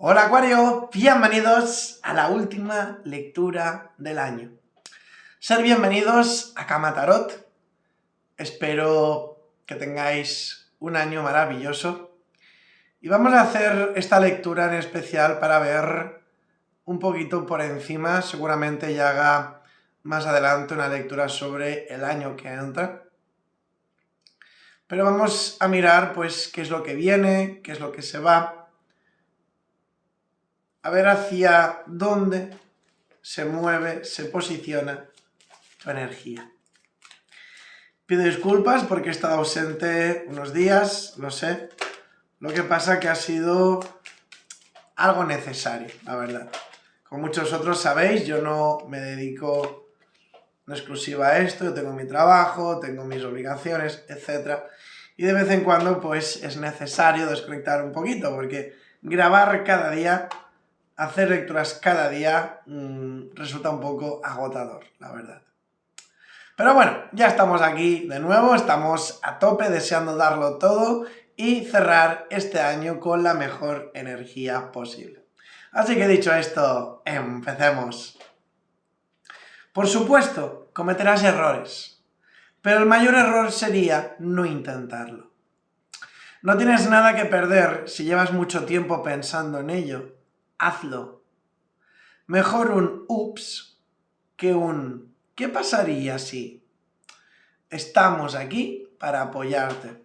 Hola Acuario, bienvenidos a la última lectura del año. Ser bienvenidos a Cama Tarot. Espero que tengáis un año maravilloso. Y vamos a hacer esta lectura en especial para ver un poquito por encima. Seguramente ya haga más adelante una lectura sobre el año que entra. Pero vamos a mirar pues qué es lo que viene, qué es lo que se va. A ver hacia dónde se mueve, se posiciona tu energía. Pido disculpas porque he estado ausente unos días, lo sé. Lo que pasa que ha sido algo necesario, la verdad. Como muchos otros sabéis, yo no me dedico en exclusiva a esto, yo tengo mi trabajo, tengo mis obligaciones, etc. Y de vez en cuando pues es necesario desconectar un poquito porque grabar cada día, hacer lecturas cada día resulta un poco agotador, la verdad. Pero bueno, ya estamos aquí de nuevo, estamos a tope deseando darlo todo y cerrar este año con la mejor energía posible. Así que dicho esto, empecemos. Por supuesto, cometerás errores, pero el mayor error sería no intentarlo. No tienes nada que perder si llevas mucho tiempo pensando en ello. Hazlo. Mejor un ups que un ¿qué pasaría si? Estamos aquí para apoyarte.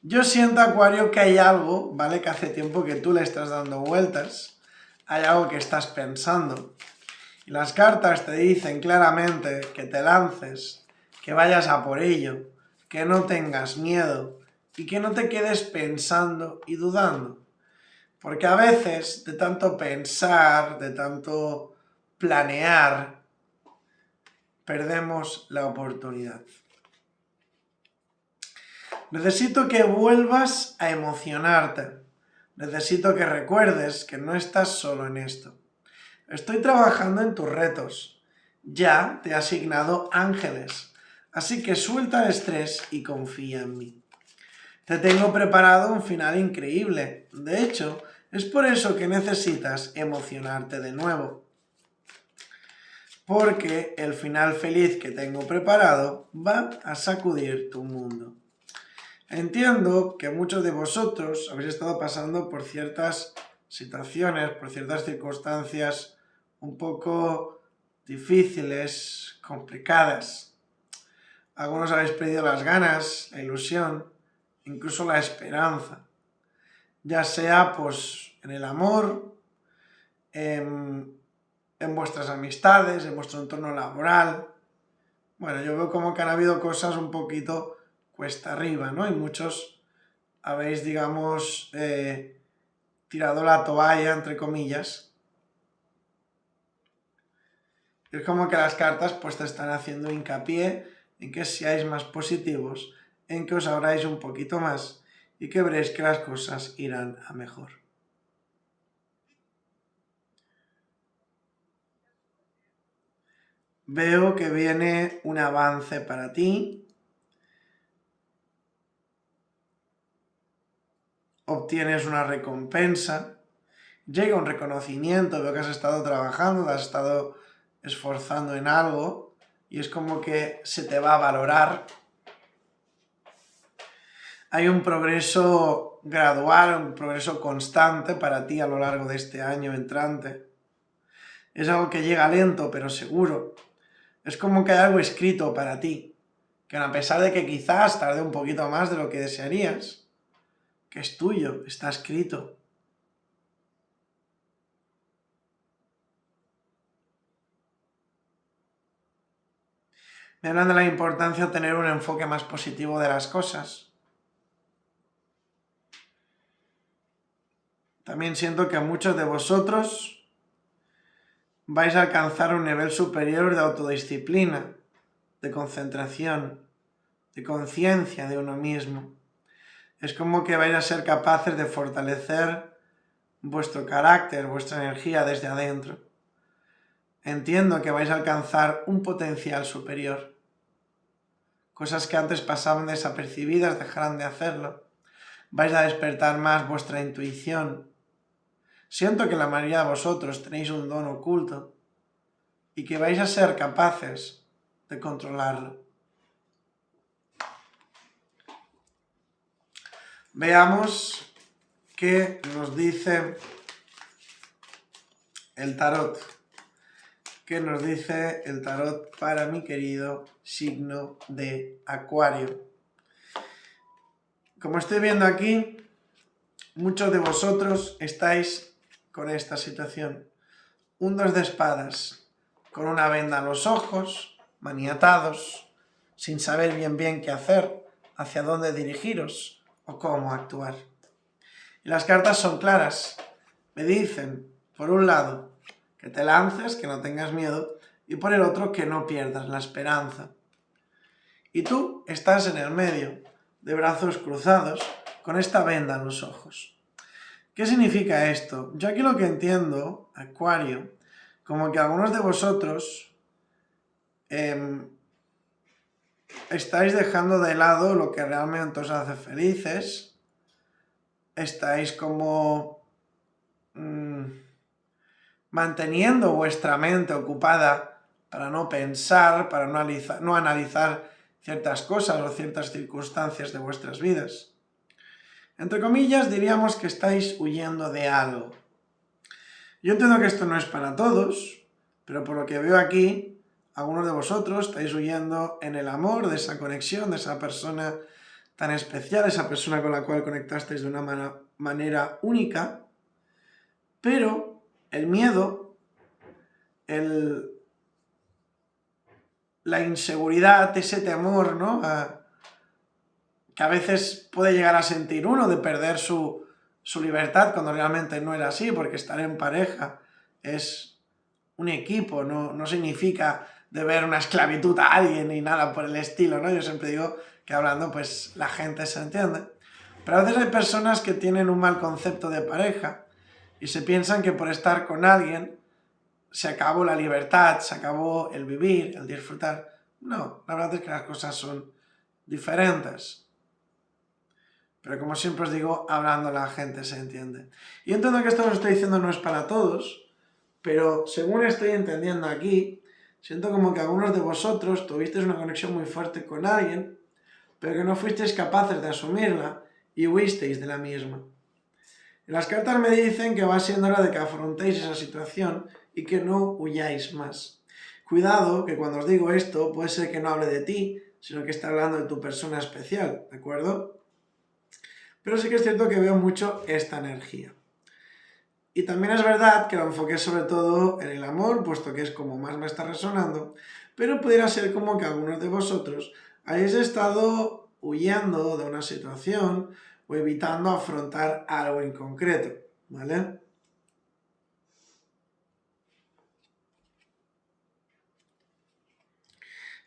Yo siento, Acuario, que hay algo, ¿vale? Que hace tiempo que tú le estás dando vueltas, hay algo que estás pensando. Y las cartas te dicen claramente que te lances, que vayas a por ello, que no tengas miedo y que no te quedes pensando y dudando. Porque a veces, de tanto pensar, de tanto planear, perdemos la oportunidad. Necesito que vuelvas a emocionarte. Necesito que recuerdes que no estás solo en esto. Estoy trabajando en tus retos. Ya te he asignado ángeles. Así que suelta el estrés y confía en mí. Te tengo preparado un final increíble. De hecho, es por eso que necesitas emocionarte de nuevo. Porque el final feliz que tengo preparado va a sacudir tu mundo. Entiendo que muchos de vosotros habéis estado pasando por ciertas situaciones, por ciertas circunstancias un poco difíciles, complicadas. Algunos habéis perdido las ganas, la ilusión, incluso la esperanza. Ya sea pues en el amor, en vuestras amistades, en vuestro entorno laboral. Bueno, yo veo como que han habido cosas un poquito cuesta arriba, ¿no? Y muchos habéis, digamos, tirado la toalla, entre comillas. Es como que las cartas pues te están haciendo hincapié en que seáis más positivos, en que os abráis un poquito más y que veréis que las cosas irán a mejor. Veo que viene un avance para ti. Obtienes una recompensa. Llega un reconocimiento, veo que has estado trabajando, te has estado esforzando en algo y es como que se te va a valorar. Hay un progreso gradual, un progreso constante para ti a lo largo de este año entrante. Es algo que llega lento pero seguro. Es como que hay algo escrito para ti, que a pesar de que quizás tarde un poquito más de lo que desearías, que es tuyo, está escrito. Me hablan de la importancia de tener un enfoque más positivo de las cosas. También siento que muchos de vosotros vais a alcanzar un nivel superior de autodisciplina, de concentración, de conciencia de uno mismo. Es como que vais a ser capaces de fortalecer vuestro carácter, vuestra energía desde adentro. Entiendo que vais a alcanzar un potencial superior. Cosas que antes pasaban desapercibidas dejarán de hacerlo. Vais a despertar más vuestra intuición. Siento que la mayoría de vosotros tenéis un don oculto y que vais a ser capaces de controlarlo. Veamos qué nos dice el tarot. ¿Qué nos dice el tarot para mi querido signo de Acuario? Como estoy viendo aquí, muchos de vosotros estáis con esta situación. Un 2 de espadas, con una venda en los ojos, maniatados, sin saber bien qué hacer, hacia dónde dirigiros o cómo actuar. Y las cartas son claras. Me dicen, por un lado, que te lances, que no tengas miedo, y por el otro, que no pierdas la esperanza. Y tú estás en el medio, de brazos cruzados, con esta venda en los ojos. ¿Qué significa esto? Yo aquí lo que entiendo, Acuario, como que algunos de vosotros estáis dejando de lado lo que realmente os hace felices, estáis como manteniendo vuestra mente ocupada para no pensar, para no analizar ciertas cosas o ciertas circunstancias de vuestras vidas. Entre comillas, diríamos que estáis huyendo de algo. Yo entiendo que esto no es para todos, pero por lo que veo aquí, algunos de vosotros estáis huyendo en el amor, de esa conexión, de esa persona tan especial, esa persona con la cual conectasteis de una manera única, pero el miedo, la inseguridad, ese temor, ¿no? Que a veces puede llegar a sentir uno de perder su libertad cuando realmente no era así, porque estar en pareja es un equipo, no significa deber una esclavitud a alguien ni nada por el estilo, ¿no? Yo siempre digo que hablando, pues la gente se entiende. Pero a veces hay personas que tienen un mal concepto de pareja y se piensan que por estar con alguien se acabó la libertad, se acabó el vivir, el disfrutar. No, la verdad es que las cosas son diferentes. Pero como siempre os digo, hablando la gente se entiende. Y entiendo que esto que os estoy diciendo no es para todos, pero según estoy entendiendo aquí, siento como que algunos de vosotros tuvisteis una conexión muy fuerte con alguien, pero que no fuisteis capaces de asumirla y huisteis de la misma. Y las cartas me dicen que va siendo hora de que afrontéis esa situación y que no huyáis más. Cuidado, que cuando os digo esto, puede ser que no hable de ti, sino que esté hablando de tu persona especial, ¿de acuerdo? Pero sí que es cierto que veo mucho esta energía. Y también es verdad que lo enfoqué sobre todo en el amor, puesto que es como más me está resonando, pero pudiera ser como que algunos de vosotros hayáis estado huyendo de una situación o evitando afrontar algo en concreto, ¿vale?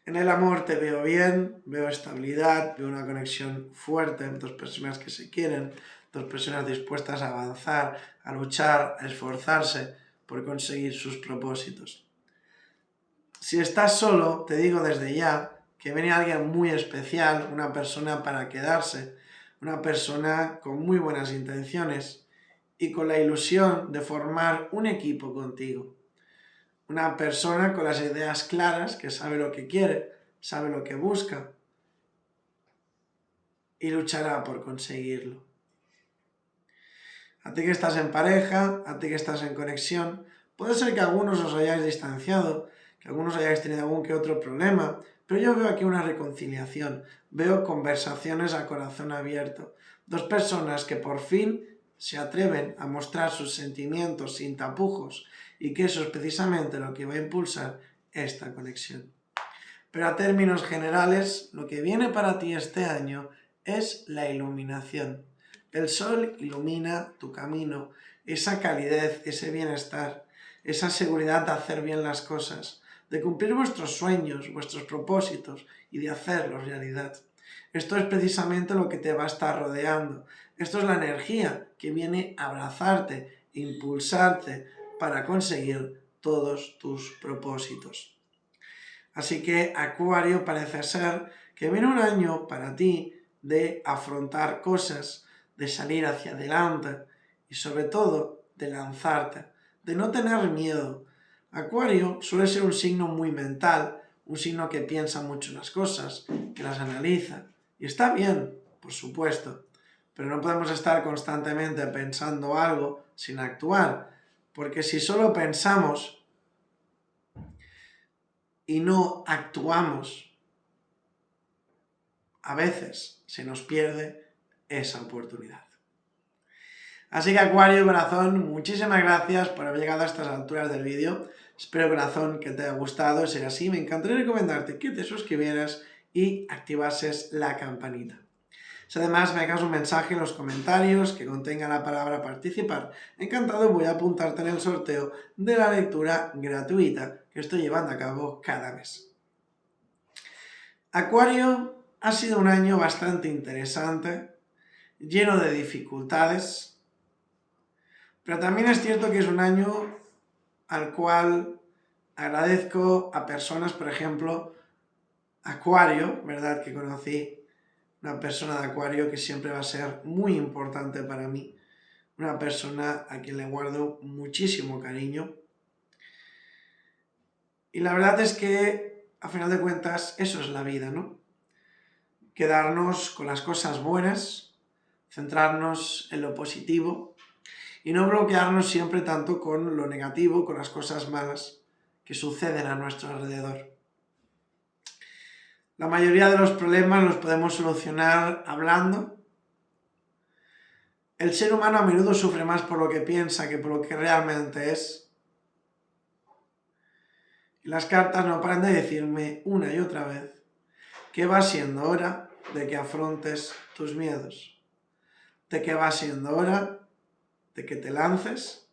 En el amor te veo bien, veo estabilidad, veo una conexión fuerte entre dos personas que se quieren, dos personas dispuestas a avanzar, a luchar, a esforzarse por conseguir sus propósitos. Si estás solo, te digo desde ya que viene alguien muy especial, una persona para quedarse, una persona con muy buenas intenciones y con la ilusión de formar un equipo contigo. Una persona con las ideas claras, que sabe lo que quiere, sabe lo que busca y luchará por conseguirlo. A ti que estás en pareja, a ti que estás en conexión, puede ser que algunos os hayáis distanciado, que algunos hayáis tenido algún que otro problema, pero yo veo aquí una reconciliación, veo conversaciones a corazón abierto, dos personas que por fin se atreven a mostrar sus sentimientos sin tapujos y que eso es precisamente lo que va a impulsar esta conexión. Pero a términos generales, lo que viene para ti este año es la iluminación. El sol ilumina tu camino, esa calidez, ese bienestar, esa seguridad de hacer bien las cosas, de cumplir vuestros sueños, vuestros propósitos y de hacerlos realidad. Esto es precisamente lo que te va a estar rodeando. Esto es la energía que viene a abrazarte, impulsarte para conseguir todos tus propósitos. Así que Acuario parece ser que viene un año para ti de afrontar cosas, de salir hacia adelante y sobre todo de lanzarte, de no tener miedo. Acuario suele ser un signo muy mental, un signo que piensa mucho en las cosas, que las analiza. Y está bien, por supuesto, pero no podemos estar constantemente pensando algo sin actuar, porque si solo pensamos y no actuamos, a veces se nos pierde esa oportunidad. Así que Acuario, corazón, muchísimas gracias por haber llegado a estas alturas del vídeo. Espero, corazón, que te haya gustado. Si es así, me encantaría recomendarte que te suscribieras y activases la campanita. Si además me dejas un mensaje en los comentarios que contenga la palabra participar, encantado voy a apuntarte en el sorteo de la lectura gratuita que estoy llevando a cabo cada mes. Acuario, ha sido un año bastante interesante, lleno de dificultades, pero también es cierto que es un año al cual agradezco a personas, por ejemplo, Acuario, ¿verdad? Que conocí una persona de Acuario que siempre va a ser muy importante para mí, una persona a quien le guardo muchísimo cariño. Y la verdad es que, a final de cuentas, eso es la vida, ¿no? Quedarnos con las cosas buenas, centrarnos en lo positivo y no bloquearnos siempre tanto con lo negativo, con las cosas malas que suceden a nuestro alrededor. La mayoría de los problemas los podemos solucionar hablando. El ser humano a menudo sufre más por lo que piensa que por lo que realmente es. Y las cartas no paran de decirme una y otra vez que va siendo hora de que afrontes tus miedos, de que va siendo hora de que te lances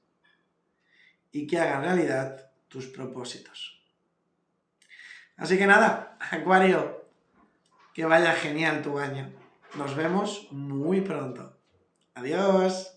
y que hagas realidad tus propósitos. Así que nada, Acuario, que vaya genial tu año. Nos vemos muy pronto. Adiós.